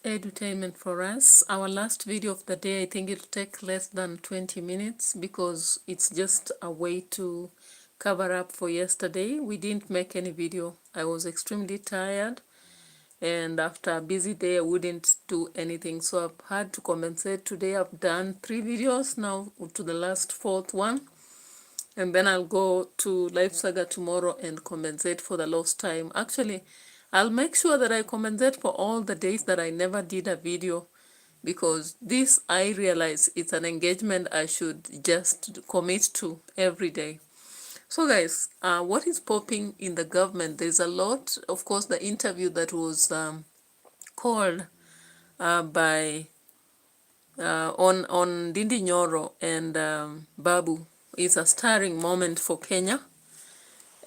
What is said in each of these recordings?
edutainment for us. Our last video of the day, I think it'll take less than 20 minutes because it's just a way to cover up for yesterday. We didn't make any video. I was extremely tired, and after a busy day, I wouldn't do anything. So I've had to compensate today. I've done 3 videos now to the last 4th one. And then I'll go to Life Saga tomorrow and compensate for the lost time. Actually, I'll make sure that I compensate for all the days that I never did a video, because this, I realize, it's an engagement I should just commit to every day. So guys, what is popping in the government? There's a lot. Of course, the interview that was called by on NDINDI and BABU is a stirring moment for Kenya.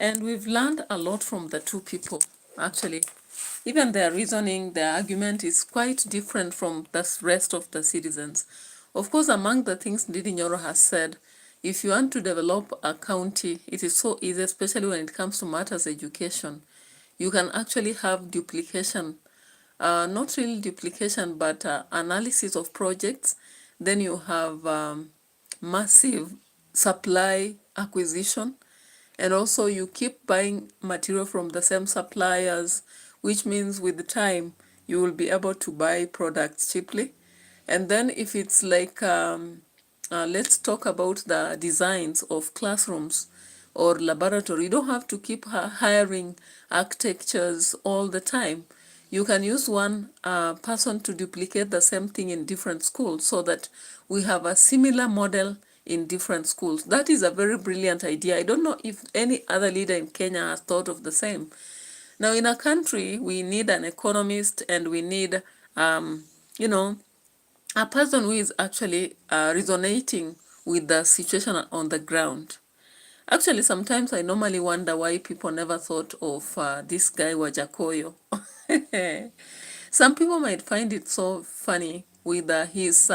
And we've learned a lot from the two people, actually. Even their reasoning, their argument is quite different from the rest of the citizens. Of course, among the things NDINDI has said, if you want to develop a county, it is so easy, especially when it comes to matters education. You can actually have duplication, not really duplication, but analysis of projects. Then you have massive supply acquisition, and also you keep buying material from the same suppliers, which means with the time you will be able to buy products cheaply. And then if it's like, let's talk about the designs of classrooms or laboratory, you don't have to keep hiring architectures all the time. You can use one person to duplicate the same thing in different schools so that we have a similar model in different schools. That is a very brilliant idea. I don't know if any other leader in Kenya has thought of the same. Now, in a country, we need an economist, and we need, you know, a person who is actually resonating with the situation on the ground. Actually, sometimes I normally wonder why people never thought of this guy Wajakoyo. Some people might find it so funny with his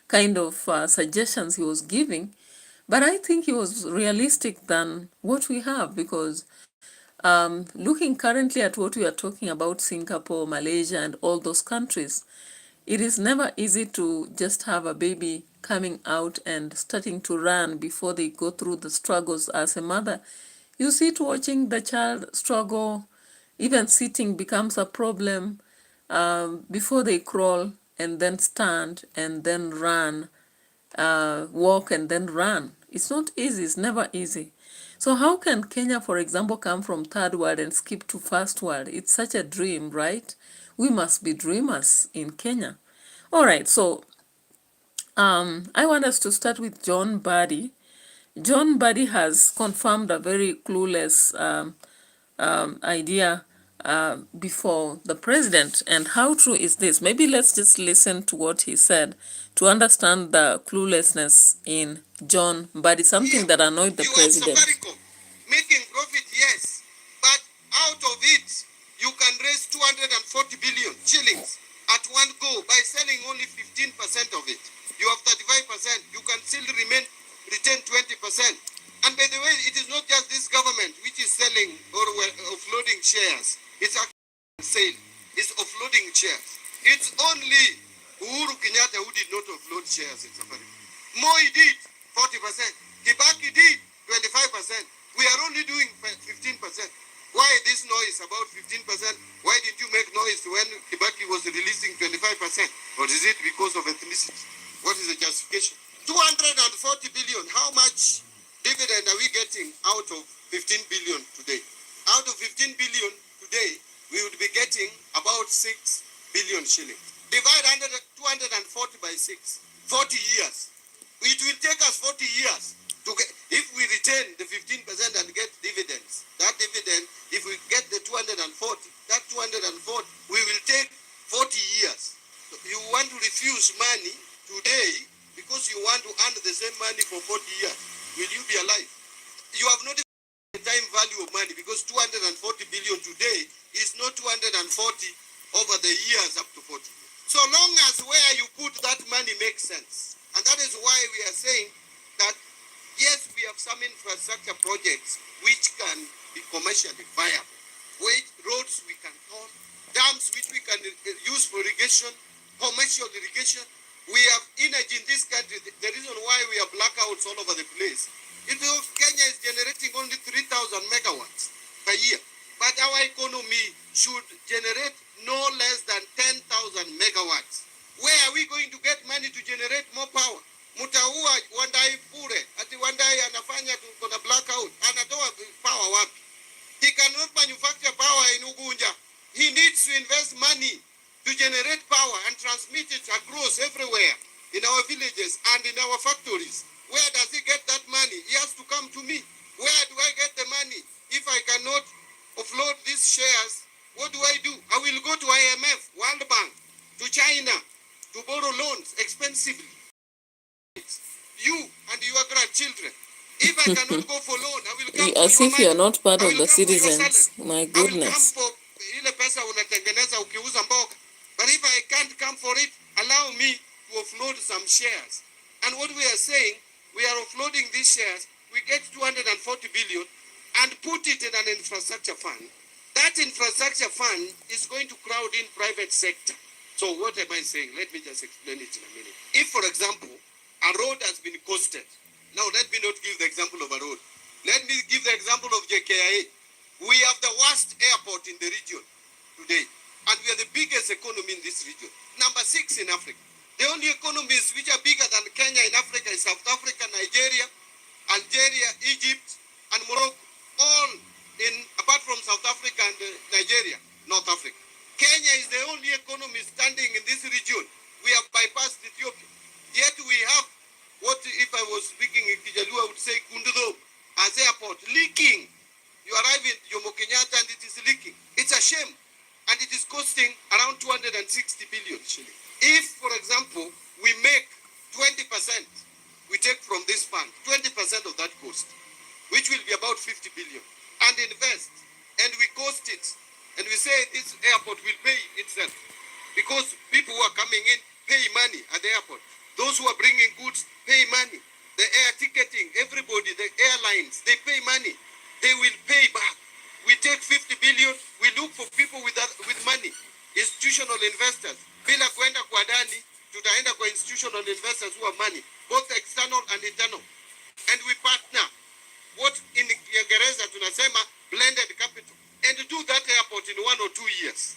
kind of suggestions he was giving, but I think he was realistic than what we have, because looking currently at what we are talking about, Singapore, Malaysia, and all those countries, it is never easy to just have a baby coming out and starting to run before they go through the struggles as a mother. You sit watching the child struggle, even sitting becomes a problem before they crawl and then stand and then run, walk and then run. It's not easy. It's never easy. So how can Kenya, for example, come from third world and skip to first world? It's such a dream, right? We must be dreamers in Kenya. All right, so I want us to start with John MBADI. John MBADI has confirmed a very clueless idea before the president. And how true is this? Maybe let's just listen to what he said to understand the cluelessness in John MBADI, something that annoyed the president. Making profit, yes, but out of it, you can raise 240 billion shillings at one go by selling only 15% of it. You have 35%, you can still retain 20%. And by the way, it is not just this government which is selling or offloading shares. It's actually sale. It's offloading shares. It's only Uhuru Kenyatta who did not offload shares in Safari. Moi did 40%. Kibaki did 25%. We are only doing 15%. Why this noise about 15%? Why did you make noise when Kibaki was releasing 25%? Or is it because of ethnicity? What is the justification? 240 billion. How much dividend are we getting out of 15 billion today? Out of 15 billion today, we would be getting about 6 billion shillings. Divide 240 by 6. 40 years. It will take us 40 years to get, if we retain the 15% and get dividends. That dividend, if we get the 240, that 240, we will take 40 years. So you want to refuse money today because you want to earn the same money for 40 years. Will you be alive? You have not the time value of money, because 240 billion today is not 240 over the years up to 40. So long as where you put that money makes sense. And that is why we are saying that yes, we have some infrastructure projects which can be commercially viable. Roads we can turn, dams which we can use for irrigation, commercial irrigation. We have energy in this country. The reason why we have blackouts all over the place. Kenya is generating only 3,000 megawatts per year. But our economy should generate no less than 10,000 megawatts. Where are we going to get money to generate more power? Mutaua Wandai Pure, ati Wandai anafanya tuko na blackout, anatoa power wapi? He cannot manufacture power in Ugunja. He needs to invest money to generate power and transmit it across everywhere in our villages and in our factories. Where does he get that money? He has to come to me. Where do I get the money? If I cannot offload these shares, what do? I will go to IMF, World Bank, to China to borrow loans expensively. You and your grandchildren. If I cannot go for loan, I will come for as your if money. you are not part I of will the come for your citizens. salary. My I will come goodness. for ile pesa unatengeneza ukiuza mboga. But if I can't come for it, allow me to offload some shares. And what we are saying, we are offloading these shares. We get 240 billion and put it in an infrastructure fund. That infrastructure fund is going to crowd in private sector. So what am I saying? Let me just explain it in a minute. If, for example, a road has been costed. Now, let me not give the example of a road. Let me give the example of JKIA. We have the worst airport in the region today. And we are the biggest economy in this region. Number 6 in Africa. The only economies which are bigger than Kenya in Africa is South Africa, Nigeria, Algeria, Egypt, and Morocco. All in, apart from South Africa and Nigeria, North Africa. Kenya is the only economy standing in this region. We have bypassed Ethiopia. Yet we have, what if I was speaking in Kijalu, I would say Kundudo as airport, leaking. You arrive in Jomo Kenyatta and it is leaking. It's a shame. And it is costing around 260 billion shillings. If, for example, we make 20%, we take from this fund, 20% of that cost, which will be about 50 billion, and invest, and we cost it, and we say this airport will pay itself, because people who are coming in pay money at the airport. Those who are bringing goods pay money. The air ticketing, everybody, the airlines, they pay money. They will pay back. We take 50 billion, we look for people with money, institutional investors. Bila kuenda kwa ndani, tutaenda kwa institutional investors who have money, both external and internal. And we partner. What in Kiingereza tunasema blended capital. And do that airport in 1 or 2 years.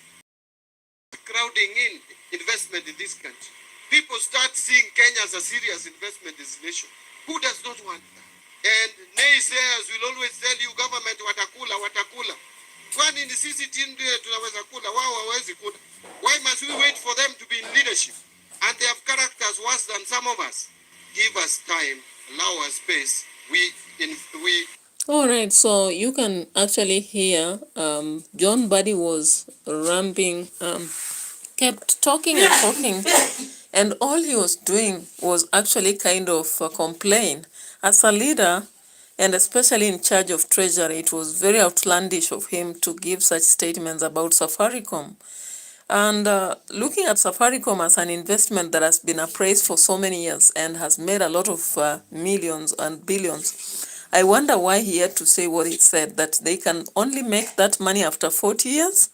Crowding in investment in this country. People start seeing Kenya as a serious investment destination. Who does not want that? And naysayers will always tell you government watakula. Kwani ni sisi ndio tunaweza kula, wao hawawezi kula. Why must we wait for them to be in leadership? And they have characters worse than some of us. Give us time, allow us space. All right, so you can actually hear John Buddy was rambling, kept talking and talking, and all he was doing was actually kind of complain. As a leader, and especially in charge of treasury, it was very outlandish of him to give such statements about Safaricom. And looking at Safaricom as an investment that has been appraised for so many years and has made a lot of millions and billions, I wonder why he had to say what he said, that they can only make that money after 40 years.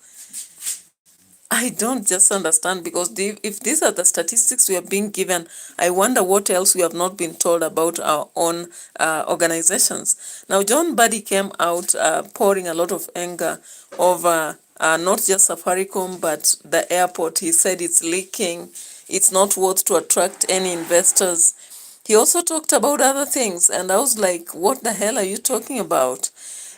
I don't just understand, because if these are the statistics we are being given, I wonder what else we have not been told about our own organizations. Now, John Buddy came out pouring a lot of anger over not just Safaricom, but the airport. He said it's leaking, it's not worth to attract any investors. He also talked about other things, and I was like, what the hell are you talking about?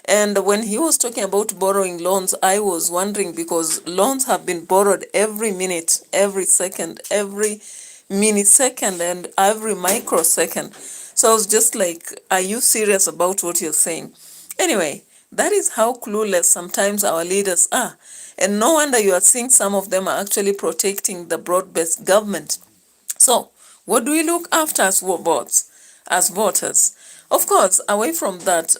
And when he was talking about borrowing loans, I was wondering, because loans have been borrowed every minute, every second, every millisecond, and every microsecond. So I was just like, are you serious about what you're saying? Anyway, that is how clueless sometimes our leaders are. And no wonder you are seeing some of them are actually protecting the broad-based government. So, what do we look after as voters? Of course, away from that,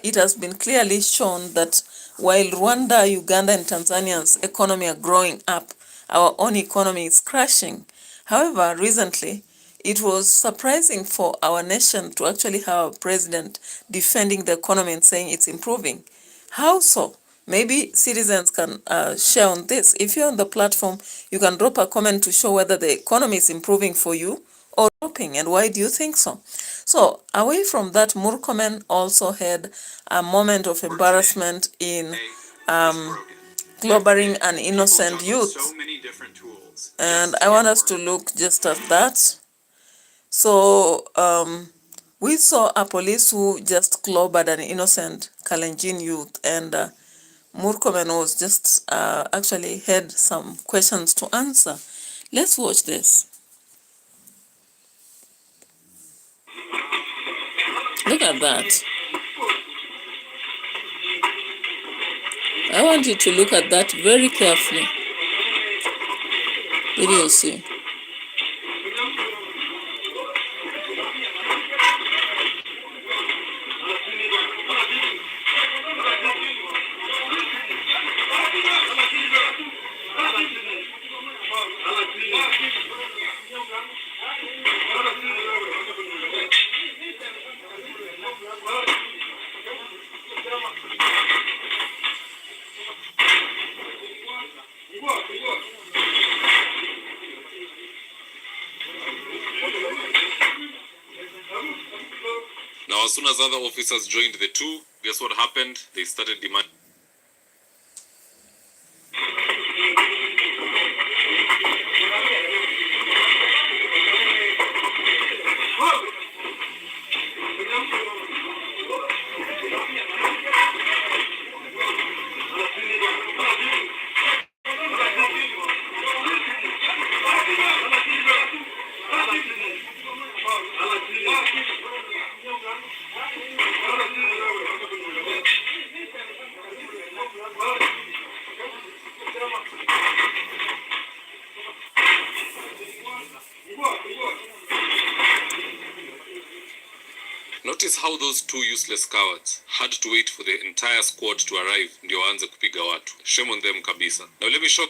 it has been clearly shown that while Rwanda, Uganda, and Tanzania's economy are growing up, our own economy is crashing. However, recently, it was surprising for our nation to actually have a president defending the economy and saying it's improving. How so? Maybe citizens can share on this. If you're on the platform, you can drop a comment to show whether the economy is improving for you or dropping, and why do you think so? So away from that, Murkomen also had a moment of embarrassment in clobbering an innocent youth. And I want us to look just at that. So we saw a police who just clobbered an innocent Kalenjin youth, and Murkomen was just actually had some questions to answer. Let's watch this. Look at that. I want you to look at that very carefully. What do you see? Now, as soon as other officers joined the two, guess what happened? They started demanding. Notice how those two useless cowards had to wait for the entire squad to arrive ndio waanze kupiga watu. Shame on them kabisa. Now let me show.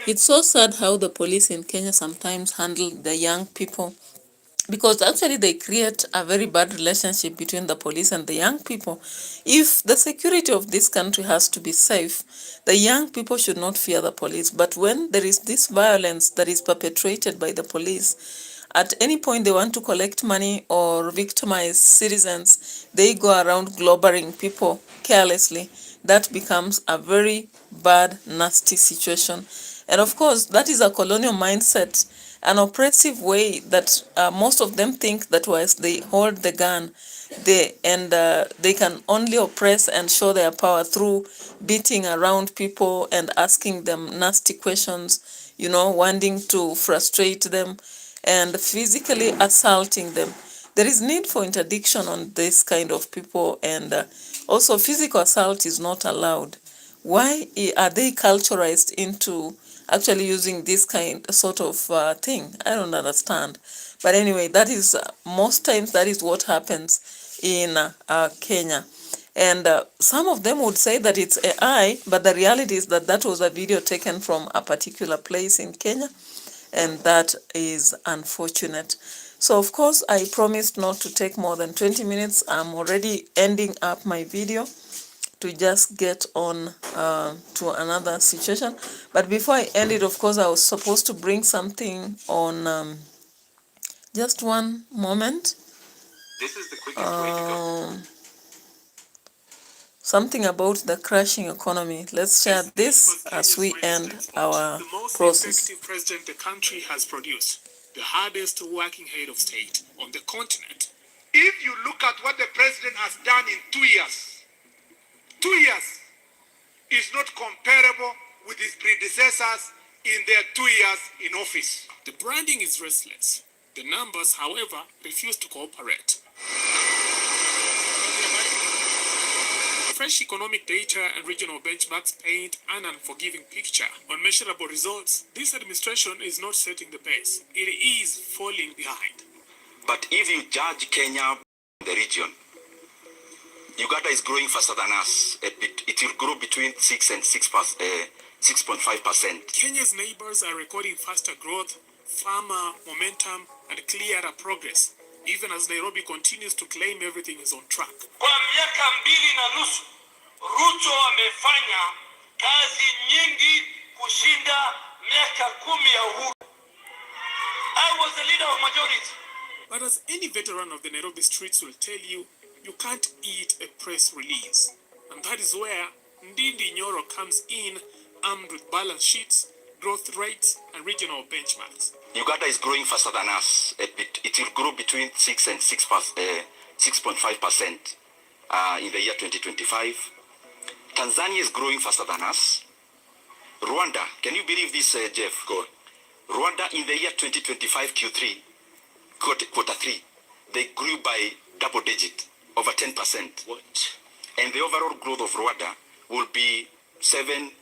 It's so sad how the police in Kenya sometimes handle the young people, because actually they create a very bad relationship between the police and the young people. If the security of this country has to be safe, the young people should not fear the police. But when there is this violence that is perpetrated by the police, at any point they want to collect money or victimize citizens, they go around globbering people carelessly. That becomes a very bad, nasty situation. And of course, that is a colonial mindset, an oppressive way that most of them think that once they hold the gun, they can only oppress and show their power through beating around people and asking them nasty questions, wanting to frustrate them and physically assaulting them. There is need for interdiction on this kind of people, and also physical assault is not allowed. Why are they culturalized into actually using this sort of thing? I don't understand. But anyway, that is most times that is what happens in Kenya. And some of them would say that it's AI, but the reality is that that was a video taken from a particular place in Kenya, and that is unfortunate. So of course, I promised not to take more than 20 minutes. I'm already ending up my video to just get on to another situation. But before I end it, of course, I was supposed to bring something on just one moment. This is the quickest way to go. Something about the crashing economy. Let's share this as we end our process. The most effective president the country has produced, the hardest working head of state on the continent. If you look at what the president has done in 2 years, 2 years is not comparable with his predecessors in their 2 years in office. The branding is restless. The numbers, however, refuse to cooperate. fresh economic data and regional benchmarks paint an unforgiving picture. On measurable results, this administration is not setting the pace. It is falling behind. But if you judge Kenya, the region, Uganda is growing faster than us. It will grow between 6 and 6.5%. Kenya's neighbors are recording faster growth, firmer momentum, and clearer progress, even as Nairobi continues to claim everything is on track. Kwa miaka 2.5, Ruto amefanya kazi nyingi kushinda miaka 10 ya uhuru. I was the leader of majority. But as any veteran of the Nairobi streets will tell you, you can't eat a press release. And that is where NDINDI comes in, armed with balance sheets, growth rates, and regional benchmarks. Uganda is growing faster than us. It will grow between 6 and 6.5% in the year 2025. Tanzania is growing faster than us. Rwanda, can you believe this, Jeff? Go on. Rwanda in the year 2025 Q3, quarter 3, they grew by double digit, over 10%. What? And the overall growth of Rwanda will be 7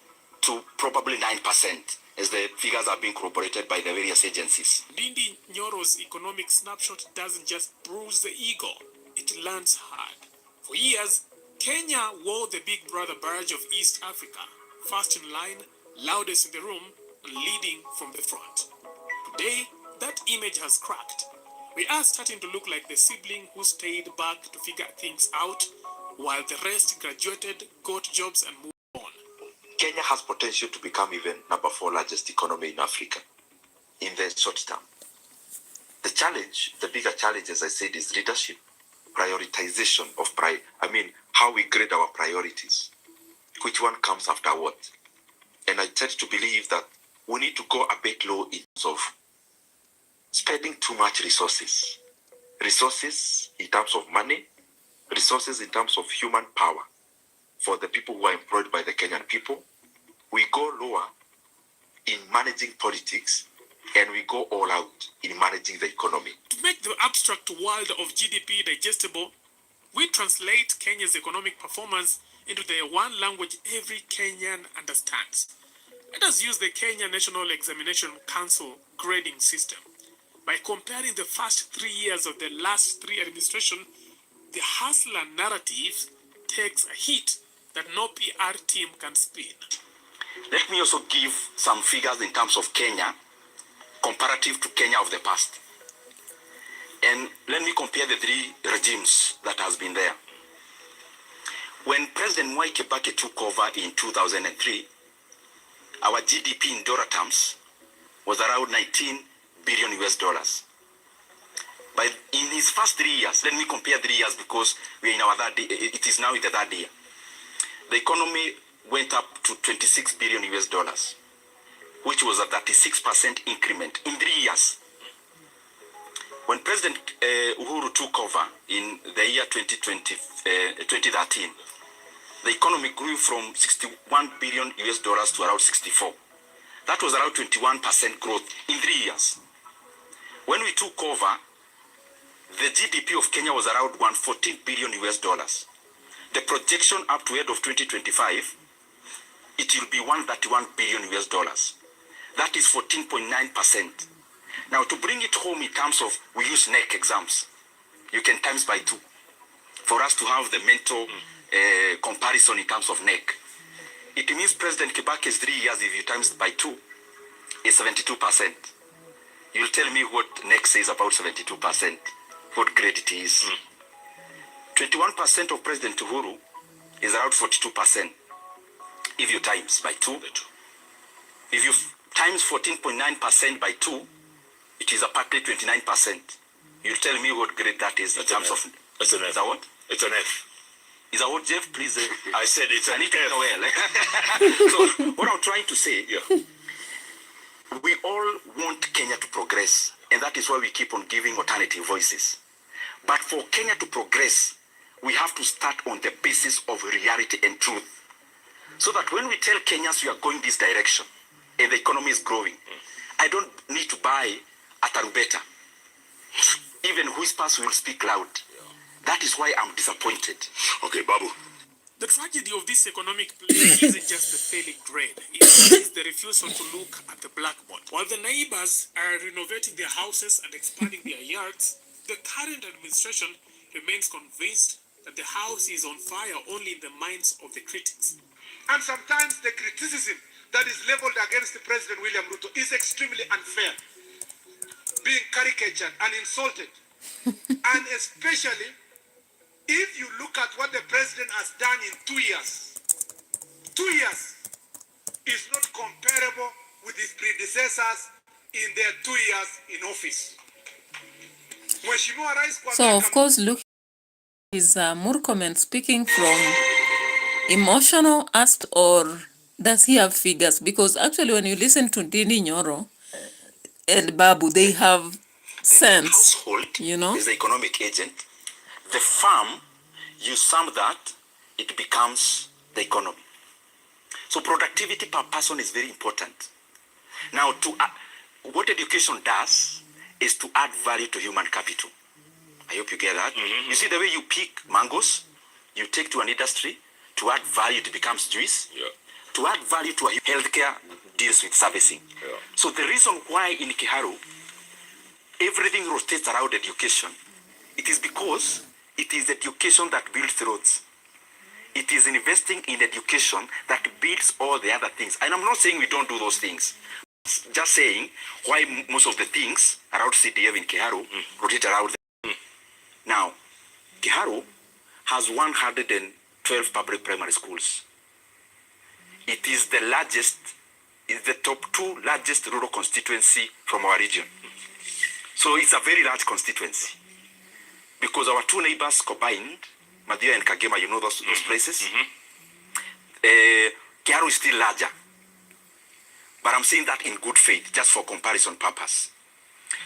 to probably 9%, as the figures are being corroborated by the various agencies. NDINDI's economic snapshot doesn't just bruise the ego, it lands hard. For years, Kenya wore the big brother badge of East Africa, first in line, loudest in the room, and leading from the front. Today, that image has cracked. We are starting to look like the sibling who stayed back to figure things out, while the rest graduated, got jobs, and moved on. Kenya has potential to become even number 4 largest economy in Africa in the short term. The bigger challenge, as I said, is leadership, prioritization of how we grade our priorities. Which one comes after what? And I tend to believe that we need to go a bit low in terms of spending too much resources. Resources in terms of money, resources in terms of human power for the people who are employed by the Kenyan people. We go lower in managing politics and we go all out in managing the economy. To make the abstract world of GDP digestible, we translate Kenya's economic performance into the one language every Kenyan understands. Let us use the Kenya National Examination Council grading system. By comparing the first 3 years of the last 3 administrations, the hustler narrative takes a hit that no PR team can spin. Let me also give some figures in terms of Kenya, comparative to Kenya of the past. And let me compare the 3 regimes that has been there. When President Mwai Kibaki took over in 2003, our GDP in dollar terms was around $19 billion. But in his first 3 years, let me compare 3 years because we are in our third year, it is now in the third year. The economy went up to $26 billion, which was a 36% increment in 3 years. When President Uhuru took over in the year 2013, the economy grew from $61 billion to around 64. That was around 21% growth in 3 years. When we took over, the GDP of Kenya was around $114 billion. The projection up to end of 2025, it will be $131 billion. That is 14.9%. Now, to bring it home in terms of, we use NEC exams. You can times by 2 for us to have the mental comparison in terms of NEC. It means President Kibaki's 3 years, if you times by 2, is 72%. You'll tell me what NEC says about 72%, what grade it is. 21% of President Uhuru is around 42%. If you times by 2, if you times 14.9% by 2, it is apparently 29%. You'll tell me what grade that is in terms of... It's an F. Is that what? It's an F. Is that what, Jeff? Please. I said it's an F. So what I'm trying to say, we all want Kenya to progress, and that is why we keep on giving alternative voices. But for Kenya to progress, we have to start on the basis of reality and truth. So that when we tell Kenyans we are going this direction, and the economy is growing, I don't need to buy a tarubeta. Even whispers will speak loud. That is why I'm disappointed. Okay, Babu. The tragedy of this economic plague isn't just the failing grade, it's the refusal to look at the blackboard. While the neighbors are renovating their houses and expanding their yards, the current administration remains convinced that the house is on fire only in the minds of the critics. And sometimes the criticism that is leveled against the President William Ruto is extremely unfair, being caricatured and insulted. And especially if you look at what the president has done in 2 years. 2 years is not comparable with his predecessors in their 2 years in office. So, of course, look, is Murkomen speaking from emotional aspect, or does he have figures? Because actually when you listen to NDINDI, NYORO and BABU, they have sense. The household, you know, is the economic agent. The farm, you sum that, it becomes the economy. So productivity per person is very important. Now, what education does is to add value to human capital. I hope you get that. You see the way you pick mangoes, you take to an industry, to add value, it becomes juice. To add value to a healthcare deals with servicing. So the reason why in Kiharu, everything rotates around education, it is because it is education that builds roads. It is investing in education that builds all the other things. And I'm not saying we don't do those things. Just saying why most of the things around CDF in Kiharu rotate around them. Now, Kiharu has 112 public primary schools. It is the largest, it's the top 2 largest rural constituency from our region. So it's a very large constituency. Because our 2 neighbors combined, Madhya and Kagema, you know those places, Kiharu is still larger. But I'm saying that in good faith, just for comparison purpose.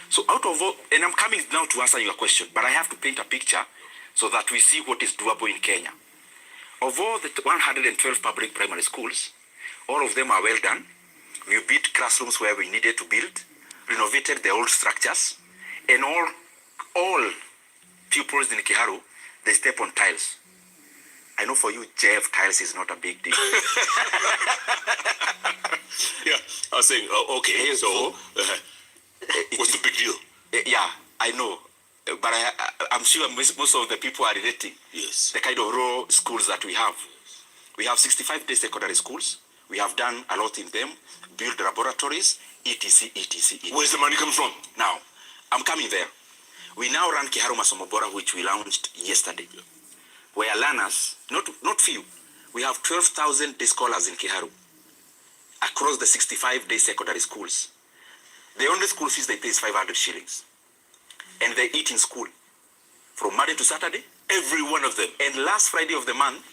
So out of all, and I'm coming now to answer your question, but I have to paint a picture so that we see what is doable in Kenya. Of all the 112 public primary schools, all of them are well done. We built classrooms where we needed to build, renovated the old structures, and all pupils in Kiharu, they step on tiles. I know for you, Jeff, tiles is not a big deal. Yeah, I was saying, okay, so what's the big deal? Yeah, I know. But I'm sure most of the people are relating. Yes. The kind of rural schools that we have. We have 65-day secondary schools. We have done a lot in them, built laboratories, etc., etc., etc. Where's the money coming from? Now, I'm coming there. We now run Kiharu Masomo Bora, which we launched yesterday, where learners, not few, we have 12,000 day scholars in Kiharu across the 65-day secondary schools. The only school fees they pay is 500 shillings. And they eat in school from Monday to Saturday, every one of them. And last Friday of the month,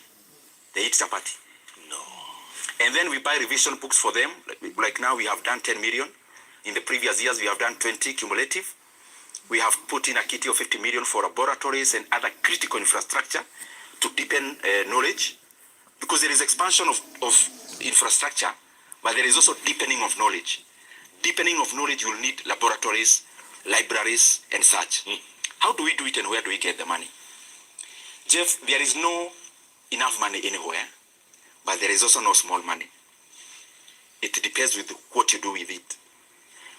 they eat chapati. No. And then we buy revision books for them. Like now we have done 10 million. In the previous years, we have done 20 cumulative. We have put in a kitty of 50 million for laboratories and other critical infrastructure to deepen knowledge. Because there is expansion of infrastructure, but there is also deepening of knowledge. Deepening of knowledge, you will need laboratories, libraries, and such. How do we do it and where do we get the money? Jeff, there is no enough money anywhere, but there is also no small money. It depends with what you do with it.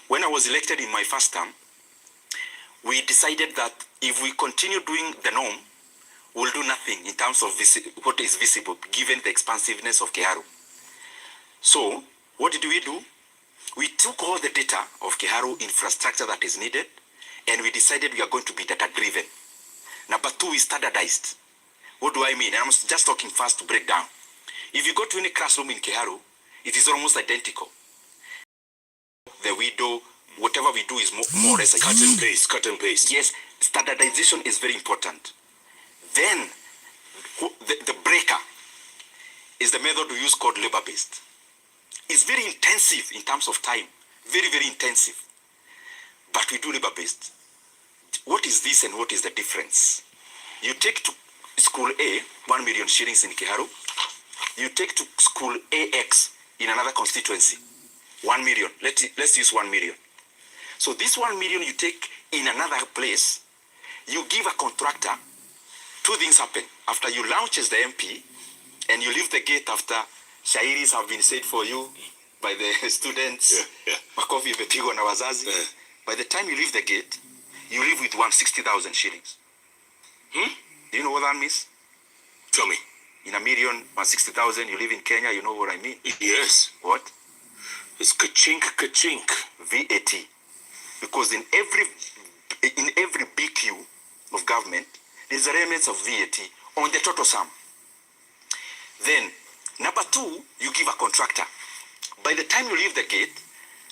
When I was elected in my first term, we decided that if we continue doing the norm, we'll do nothing in terms of what is visible, given the expansiveness of Kiharu. So, what did we do? We took all the data of Kiharu infrastructure that is needed, and we decided we are going to be data-driven. Number 2 is standardized. What do I mean? And I'm just talking fast to break down. If you go to any classroom in Kiharu, it is almost identical. The window, whatever we do is more or less cut and paste, cut and paste. Yes, standardization is very important. Then, the breaker is the method we use called labor-based. It's very intensive in terms of time, very, very intensive. But we do labor-based. What is this and what is the difference? You take to school A, 1 million shillings in Kiharu. You take to school AX in another constituency, 1 million. Let's use 1 million. So this 1 million you take in another place, you give a contractor, 2 things happen. After you launch as the MP, and you leave the gate after shairis have been said for you by the students, makofi imepigwa na wazazi. By the time you leave the gate, you leave with 160,000 shillings. Do you know what that means? Tell me. In a million, 160,000, you live in Kenya, you know what I mean? Yes. What? It's ka-chink, ka-chink. VAT. Because in every BQ of government, there's a remnants of VAT on the total sum. Then, number two, you give a contractor. By the time you leave the gate,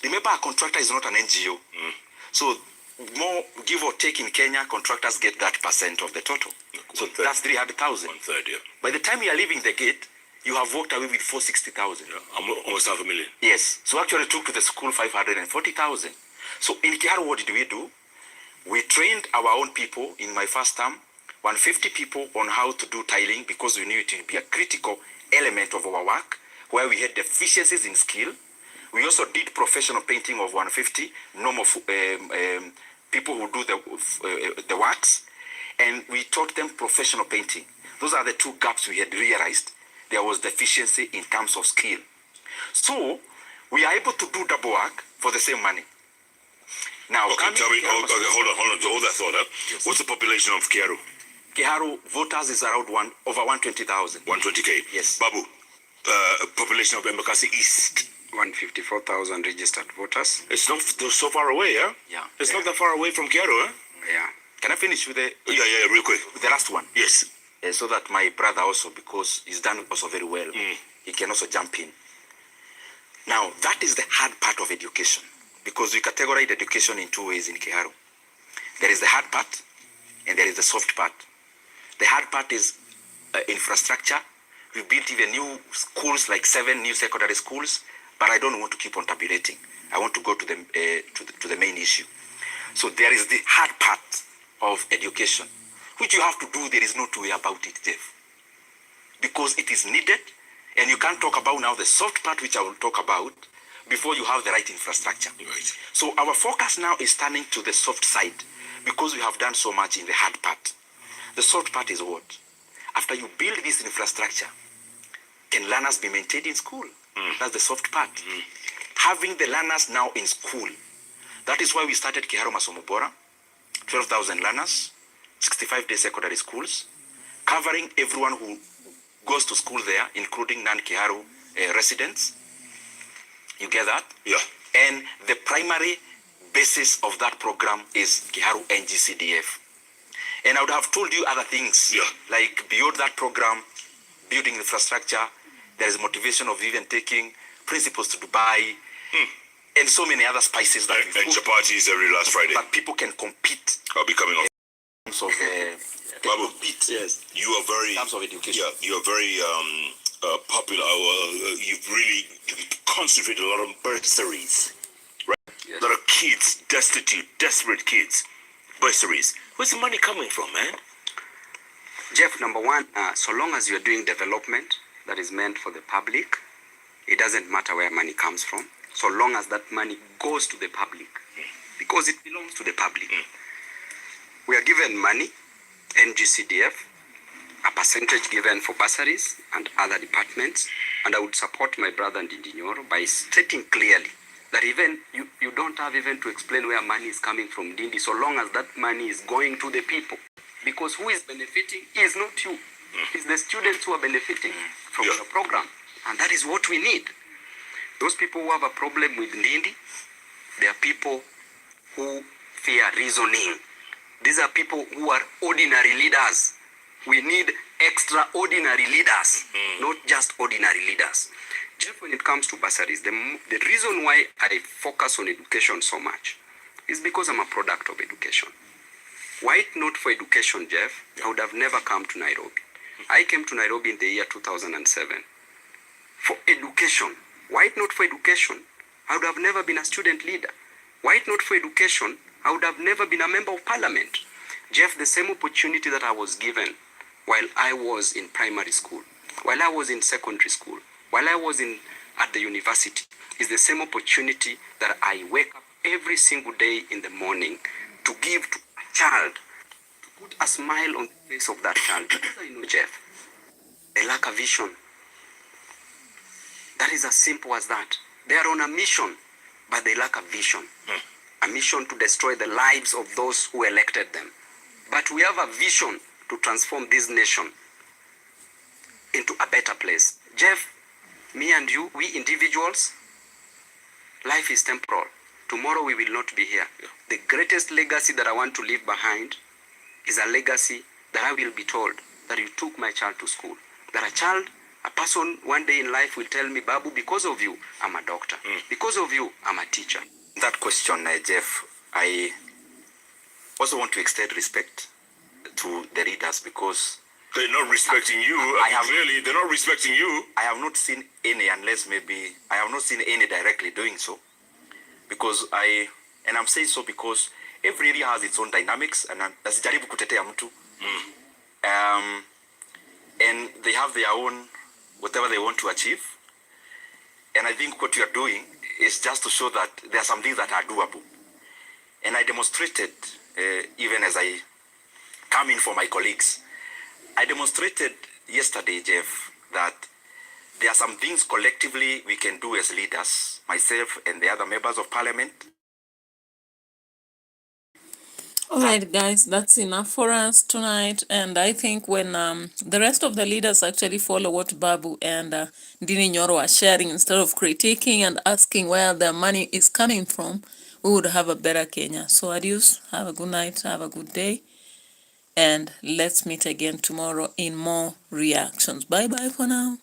remember a contractor is not an NGO. So, more give or take in Kenya, contractors get that % of the total. So that's 300,000. 1/3, yeah. By the time you are leaving the gate, you have walked away with 460,000. Yeah, almost $500,000. Yes. So actually took to the school 540,000. So in Kiharu, what did we do? We trained our own people in my first term, 150 people on how to do tiling because we knew it would be a critical element of our work where we had deficiencies in skill. We also did professional painting of 150, normal people who do the works, and we taught them professional painting. Those are the two gaps we had realized there was deficiency in terms of skill. So we are able to do double work for the same money. Now, okay, tell me, hold on, hold that thought up. Yes. What's the population of Kiharu? Kiharu voters is around over 120,000. 120K. Yes. Babu, population of Embakasi East. 154,000 registered voters. It's not so far away, huh? Yeah. It's not that far away from Kiharu, huh? Yeah. Can I finish with the... Yeah, real quick. With the last one? Yes. So that my brother also, because he's done also very well, he can also jump in. Now, that is the hard part of education, because we categorize education in two ways in Kiharu. There is the hard part, and there is the soft part. The hard part is infrastructure. We built even new schools, like 7 new secondary schools, but I don't want to keep on tabulating. I want to go to the main issue. So there is the hard part of education, which you have to do. There is no two way about it, Jeff, because it is needed, and you can't talk about now the soft part, which I will talk about, before you have the right infrastructure. Right. So our focus now is turning to the soft side, because we have done so much in the hard part. The soft part is what? After you build this infrastructure, can learners be maintained in school? That's the soft part. Having the learners now in school. That is why we started Kiharu Masomo Bora, 12,000 learners, 65-day secondary schools, covering everyone who goes to school there, including non-Kiharu residents. You get that? Yeah. And the primary basis of that program is Kiharu NGCDF. And I would have told you other things, like beyond that program, building infrastructure, there is motivation of even taking principles to Dubai, and so many other spices that and chapati is every last Friday. But people can compete. I'll be coming off. In terms of Babu, yes. You are very, in terms of education. Yeah, you are very popular. You've really concentrated a lot on bursaries, right? Yes. A lot of kids, destitute, desperate kids, bursaries. Where's the money coming from, man? Jeff, number one, so long as you're doing development that is meant for the public, it doesn't matter where money comes from, so long as that money goes to the public, because it belongs to the public. We are given money, NGCDF, a percentage given for bursaries and other departments, and I would support my brother NDINDI by stating clearly that even you don't have even to explain where money is coming from NDINDI, so long as that money is going to the people. Because who is benefiting is not you. It's the students who are benefiting from the program. And that is what we need. Those people who have a problem with NDINDI, they are people who fear reasoning. These are people who are ordinary leaders. We need extraordinary leaders, not just ordinary leaders. Jeff, when it comes to bursaries, the reason why I focus on education so much is because I'm a product of education. Were it not for education, Jeff, I would have never come to Nairobi. I came to Nairobi in the year 2007. For education. Were it not for education, I would have never been a student leader. Were it not for education, I would have never been a member of parliament. Jeff, the same opportunity that I was given while I was in primary school, while I was in secondary school, while I was at the university, is the same opportunity that I wake up every single day in the morning to give to a child, to put a smile on the face of that child. Because I know, Jeff, they lack a vision. That is as simple as that. They are on a mission, but they lack a vision. A mission to destroy the lives of those who elected them. But we have a vision to transform this nation into a better place. Jeff, me and you, we individuals, life is temporal. Tomorrow we will not be here. The greatest legacy that I want to leave behind is a legacy that I will be told that you took my child to school. That a person one day in life will tell me, Babu, because of you, I'm a doctor. Because of you, I'm a teacher. That question, Jeff, I also want to extend respect to the readers because they're not respecting you. Clearly, they're not respecting you. I have not seen any, unless maybe I have not seen any directly doing so. Because I'm saying so because every area has its own dynamics, and nasijaribu kutetea mtu. And they have their own whatever they want to achieve. And I think what you are doing is just to show that there are some things that are doable. And I demonstrated, even as I come in for my colleagues, I demonstrated yesterday, Jeff, that there are some things collectively we can do as leaders, myself and the other members of parliament. All right, guys, that's enough for us tonight. And I think when the rest of the leaders actually follow what Babu and NYORO are sharing, instead of critiquing and asking where their money is coming from, we would have a better Kenya. So adios, have a good night, have a good day. And let's meet again tomorrow in more reactions. Bye-bye for now.